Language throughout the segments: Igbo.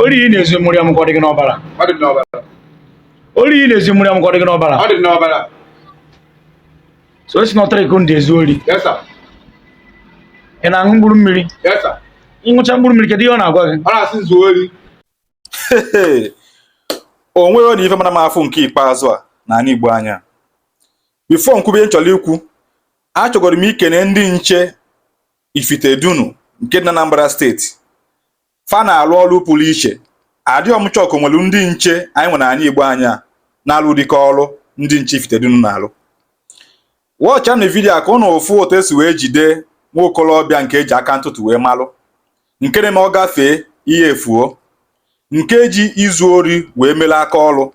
Ori in is Muriam Codigan Obara. I didn't know about. Ori in is Muriam Codigan Obara. I didn't know about. So it's not a good Zuri. Yes, sir. And I'm going to me. Yes, sir. In which I'm going to make it on. I see Zuri. Onwe ọ dị ife mana m afụ nke ikpeazụ a na Ndi Igbo anya. Before nkwube nchọrọ ikwu, achọgoro m ikene ndị nche Ifitedunu nke dị na Anambra steeti. Fa na-alụ ọrụ pụrụ iche. Adịghị m chọkụ nwere ndị nche anyị nwere na Ndi Igbo anya na-alụ dịka ọrụ ndị nche Ifitedunu na-alụ. Wọcha na vidiyo a ka ụnụ ofu otu esi wee jide nwa okolobịa nke eji aka ntụtụ wee malụ. Nke na ọ gafee ihe efuo. Nke ji izu ori wee mele aka ọlụ.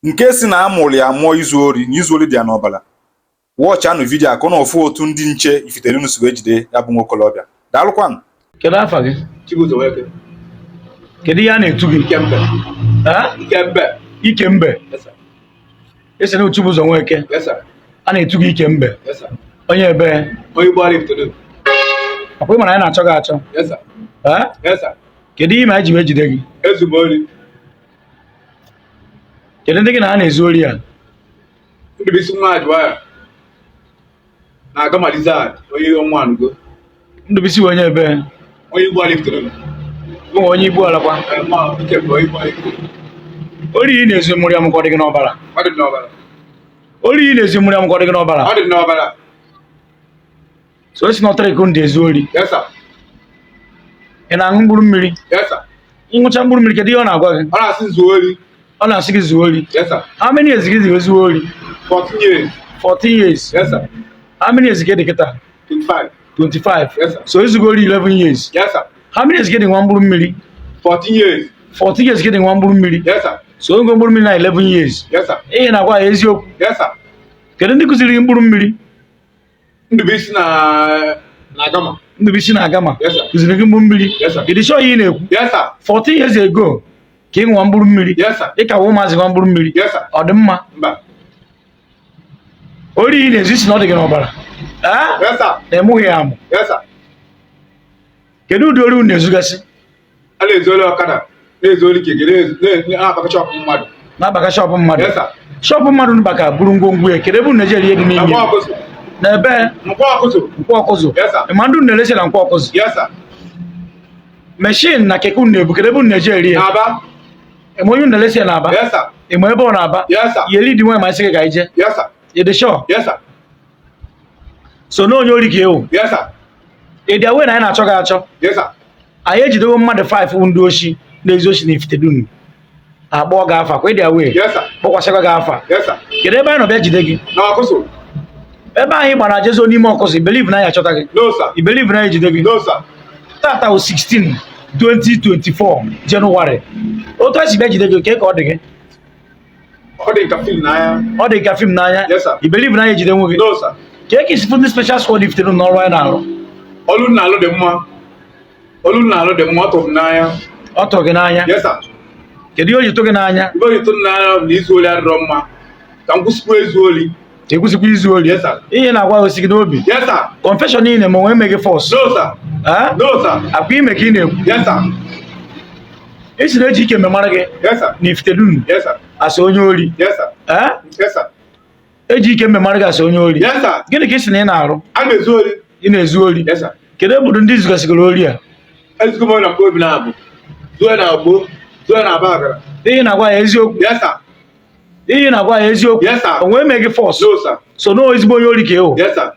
Nke si na amụrụ ya mụọ izu ori na izu ori dị ya n'ọbala. Wọch anụ vidiyo a ka ụnụ ofu otu ndị nche Ifitedunu si wee jide ya bụ nwa okolobịa. Daalụkwanụ. Kedu afa gị? Chibuzo weke. Kedu ihe a na-etu gị? Ikembe. Ha? Ikembe. Ikembe. Yes, sir. Ese na Chibuzo nweke. Yes, sir. A na-etu gị Ikembe. Yes, sir. Onye ebe? Onye Igbo Ifitedunu. Akwa ịma na anyị na-achọ gị achọ. Yes, sir. Ha? Yes, sir. Kedu ihe ma eji wee jide gị? Ezumori. Kedu ndị gị na ha na-ezu ori a? Ndị bisi mmadụ waya. Na-aga Malizad, onye ọnwa anụgo. Ndụbisi onye ebe? Onye Igbo Ifitedunu. Bụ onye Igbo alakwa. Ma Ikembe onye Igbo Ifitedunu. Ori ị na-ezu mmiri amụkọ dị gị n'ọbara. I didn't know about. Ori ị na-ezu mmiri amụkọ dị gị n'ọbara. I didn't know about. So esi n'ọtara iko ndị ezu ori. Yes, sir. Ị na-aṅụ mkpụrụ mmiri? Yes, sir. Ịṅụcha mkpụrụ mmiri kedu ihe ọ na-agwa gị? I see Zuri. Ọ na-asị gị zuo ori. Yes, sir. How many years gị dị zuo ori? 14 years. 14 years. Yes, sir. How many years gị dị kịta? 25. 25. Yes, sir. So ezugo ori 11 years. Yes, sir. How many years gị dị nwa mkpụrụ mmiri? 14 years. 14 years gị dị nwa mkpụrụ mmiri. Yes, sir. So ogo mkpụrụ mmiri na 11 years. Yes, sir. Ihe na-agwa ya eziokwu. Yes, sir. Kedu ndị kụziri gị mkpụrụ mmiri? Ndị bisi na Gama. Ndụbisi na Agama. Yes, sir. Kụziri gị mkpụrụ mmiri. Yes, sir. Kedu sho ihe ị na-ekwu? Yes, sir. 14 years ago ka ị nwa mkpụrụ mmiri. Yes, sir. Ị ka wụ maazị nwa mkpụrụ mmiri. Yes, sir. Ọ dị mma. Mba. Ori ị na-ezu isi na ọ dị gị n'ọbara. Yes, sir. Na-emụghị ya amụ. Yes, sir. Kedu ụdị ori unu na-ezugasị? A na-ezoli ọkada, na-ezoli keke, na-abaka shọpụ mmadụ. Na-abaka shọpụ mmadụ. Yes, sir. Shọpụ mmadụ nbaka buru ngwongwo ya. Kedu ebe unu na-eje rie dị n'ime? Nkwọ ọkụzụ. N'ebe? Nkwọ ọkụzụ. Nkwọ ọkụzụ. Yes, sir. Ma ndị unu na-eresi na nkwọ ọkụzụ. Yes, sir. Meshin na keke unu na-ebu kedu ebe unu na-eje eri ya? Aba. Eme onye unu na-eresi ya n'Aba? Yes, sir. Eme ebe ọ na-Aba? Yes, sir. Yeli dị nwa ma isi gị ga ije. Yes, sir. Ị dị sure? Yes, sir. So na onye ori ka ewu. Yes, sir. Ị dị awe na anyị na-achọ gị achọ. Yes, sir. Anyị ejidewo mmadụ 5 ndị oshi na-ezu oshi na Ifitedunu. Akpọ gị afa kwa ị dị awe. Yes, sir. Kpọkwasịkwa gị afa. Yes, sir. Kedu ebe anyị nọ bịa jide gị? Na ọkụzụ. Ebe anyị gbara jezo n'ime ọkụzụ, believe na anyị achọta gị. No, sir. I believe na anyị jide gị. No, sir. Tata o 16 2024 Jenụwarị. Otu esi bịa jide gị ka ọ dị gị? Ọ dị nka film n'anya. Ọ dị ka fim n'anya. Yes, sir. I believe na anyị jide nwe gị. No, sir. Ka eke isi fụ ndị special squad Ifitedunu n'ọrụ anyị na-arụ. Olu na-alụ dị mma. Olu na-alụ dị mma, ọ tụrụ m n'anya. Ọ tụrụ gị n'anya. Yes, sir. Kedu ihe o ji tụ gị n'anya? Ibe oyi tụrụ n'anya na izu oli adịrọ mma. Ka m kwụsịkwa ezu oli. Ekwusikwa izu ori. Yes, sir. Ihe na-agwa osi gị n'obi. Yes, sir. Confession niile ma onwe meghị force. No, sir. No, sir. Akwa ime ka ị na-ekwu. Yes, sir. Esi na eji ike mmemara gị Yes, sir. na Ifitedunu Yes, sir. asa onye ori. Yes, sir. Yes, sir. Eji ike mmemara gị asa onye ori. Yes, sir. Gịnị ka ị sị na ị na-arụ? A na-ezu oli. Ị na-ezu ori. Yes, sir. Kedu obodo ndị zugasigoro ori a? Ezigbo m na mkpa obi na-abụ. Zuo na agbo. Zuo na aba agara. Ihe na-agwa ya eziokwu. Yes, sir. Ihe na-agwa ya eziokwu. Yes, sir. O nwee meghị force. No, sir. So na ezigbo onye ori ka ịhụ. Yes, sir.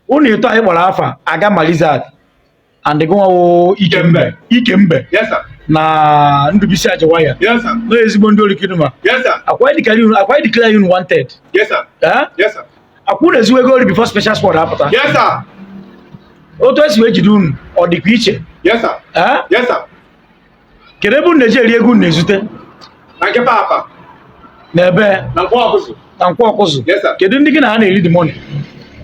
Unu ịtọ anyị gbara afa aga Malizad and gụnwawo Ikembe. Ikembe. Yes, sir. Na Ndụbisi Ajawaya. Yes, sir. Na ezigbo ndị ori kiduma. Yes, sir. Akwa declare you wanted. Yes, sir. Yes, sir. Akwụ na-eziwe ego ori before special squad apụta. Yes, sir. Otu esi wee jide unu ọ dịkwa iche. Yes, sir. Yes, sir. Kedu ebe unu na-eji eri ego unu na-ezute? Na nke papa. N'ebe? Na nkwọ ọkụzụ. Na nkwọ ọkụzụ. Yes, sir. Kedu ndị gị na ha na-eri the money?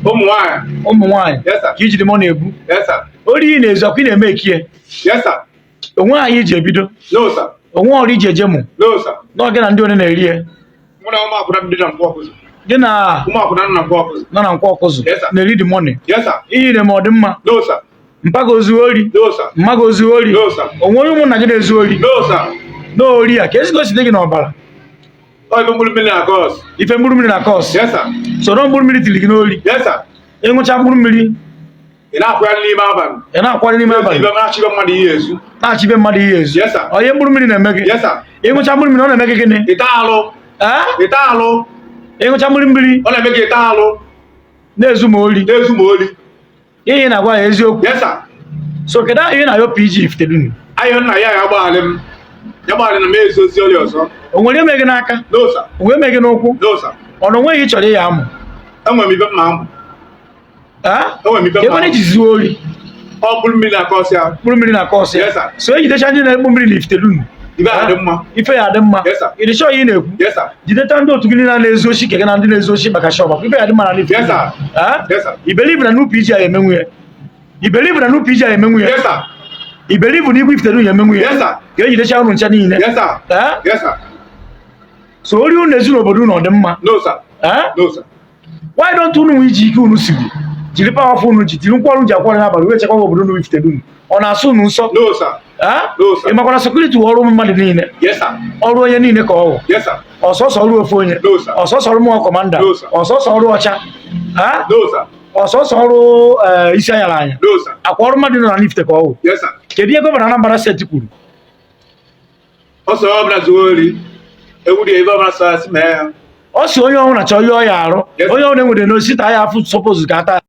Ụmụ nwaanyị. Ụmụ nwaanyị. Yes, sir. Ka iji the money ebu. Yes, sir. Ori ị na-ezu akwa ị na-eme ekie. Yes, sir. Onwe anyị iji ebido. No, sir. Onwe ọrụ iji eje mụ. No, sir. N'oge na ndị one na-eri ya. Mụ na ụmụ akwụna ndị na nkwọ ọkụzụ. Gị na Ụmụ akwụna na nkwọ ọkụzụ. nọ na nkwọ ọkụzụ. Yes, sir. Na-eri the money. Yes, sir. Ihe na-eme ọ dị mma. No, sir. mpago zuo ori No, sir. mmago zuo ori No, sir. onwe ụmụnna gị na-ezu ori No, sir. n'ori a ka ezigbo site gị n'ọbara Oh, ife mkpụrụ mmiri na kọs. ife mkpụrụ mmiri na kọs Yes, sir. soro mkpụrụ mmiri tiri gị n'ori Yes, sir. ịṅụcha mkpụrụ mmiri Ị na-akwụgharị n'ime abalị. ị na-akwari n'ime abalị Ibe na-achịbe mmadụ ihe ezu. na-achịbe mmadụ ihe ezu Yes, sir. onye mkpụrụ mmiri na-eme gị Yes, sir. ịṅụcha mkpụrụ mmiri ọ na-eme gị gịnị Ịta alụ. Ịta alụ. ịṅụcha mkpụrụ mmiri Ọ na-eme gị ịta alụ. na-ezu ma ori Na-ezu ma oli. ihe na-agwa ya eziokwu Yes, sir. so kedu ahụ ihe na-ayọ PG Ifitedunu Ayọ nna ya agbalị m. Ya gbalị na m ezozi oli ọzọ. o nwere eme gị n'aka No, sir. o nwere eme gị n'ụkwụ No, sir. ọ na onweghị ị chọrọ ịya amụ Enwere m ibe mma amụ. Enwere m ibe mma ebe amụ. ji zuo ori Ọ mkpụrụ mmiri na kọs ya. mkpụrụ mmiri na kọs ya Yes, sir. so ejidecha ndị na-ekpu mmiri na Ifitedunu Ibe a dị mma. ife ya dị mma Yes, sir. ịdịchọ ihe ị na-ekwu Yes, sir. jideta ndị otu gị niile na-ezu ochi keke na ndị na-ezu ochi maka shọp ife ya dị mma na Yes, sir. Yes, sir. ibelivu na nupu iji ya emenwu ya ibelivu na nupu iji ya emenwu ya Yes, sir. ibelivu na igwe Ifitedunu ya emenwu ya Yes, sir. ka ejidecha unu ncha niile Yes, sir. Yes, sir. so ori unu ezu n'obodo unu ọ dị mma No, sir. No, sir. why don't unu nwe iji ike unu siri jiri pawafụ unu ji tiri nkwọrụ ji akwọrọ n'abalị wee chekwa obodo unu Ifitedunu ọ na-asụ unu nsọ No, sir. No, sir. ị makwana sekuriti ọrụ ụmụ mmadụ niile Yes, sir. ọrụ onye niile ka ọ wụ Yes, sir. ọsọsọ ọrụ ofu onye No, sir. ọsọsọ ọrụ mụọ kọmanda No, sir. ọsọsọ ọrụ ọcha No, sir. ọsọsọ ọrụ isi anyara anya No, sir. akwa ọrụ mmadụ nọ na Ifite ka ọ wụ Yes, sir. kedu ihe gọvanọ Anambra steeti kwuru Ọ sọ ọbụla zuo ori. Ewu dị ebe ọbụla sọ asị mee ya. ọ si onye ọhụrụ chọọ ihe ọ ya arụ Yes. onye ọhụrụ enwere n'osita ya afụ sọpozu ka ata